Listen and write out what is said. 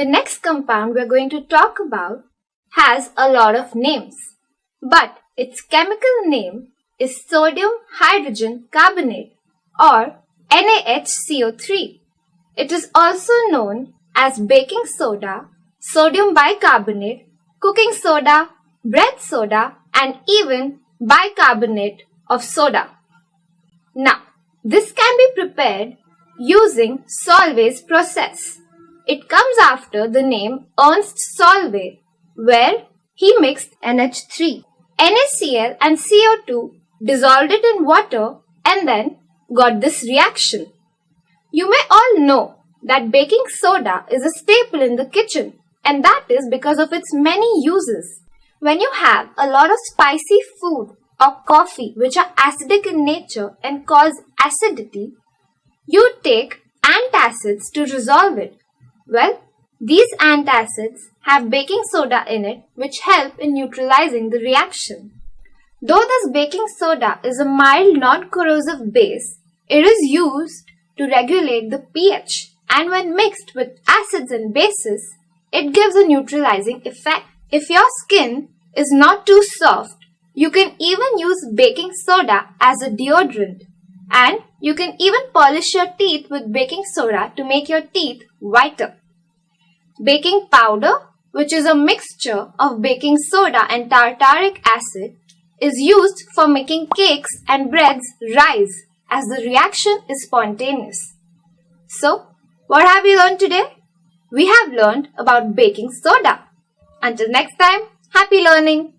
The next compound we're going to talk about has a lot of names, but its chemical name is sodium hydrogen carbonate or NaHCO3. It is also known as baking soda, sodium bicarbonate, cooking soda, bread soda, and even bicarbonate of soda. Now, this can be prepared using Solvay's process. It comes after the name Ernst Solvay, where he mixed NH3, NaCl and CO2, dissolved it in water, and then got this reaction. You may all know that baking soda is a staple in the kitchen, and that is because of its many uses. When you have a lot of spicy food or coffee which are acidic in nature and cause acidity, you take antacids to resolve it. Well, these antacids have baking soda in it which help in neutralizing the reaction. Though this baking soda is a mild non-corrosive base, it is used to regulate the pH, and when mixed with acids and bases, it gives a neutralizing effect. If your skin is not too soft, you can even use baking soda as a deodorant, and you can even polish your teeth with baking soda to make your teeth whiter. Baking powder, which is a mixture of baking soda and tartaric acid, is used for making cakes and breads rise as the reaction is spontaneous. So, what have we learned today? We have learned about baking soda. Until next time, happy learning!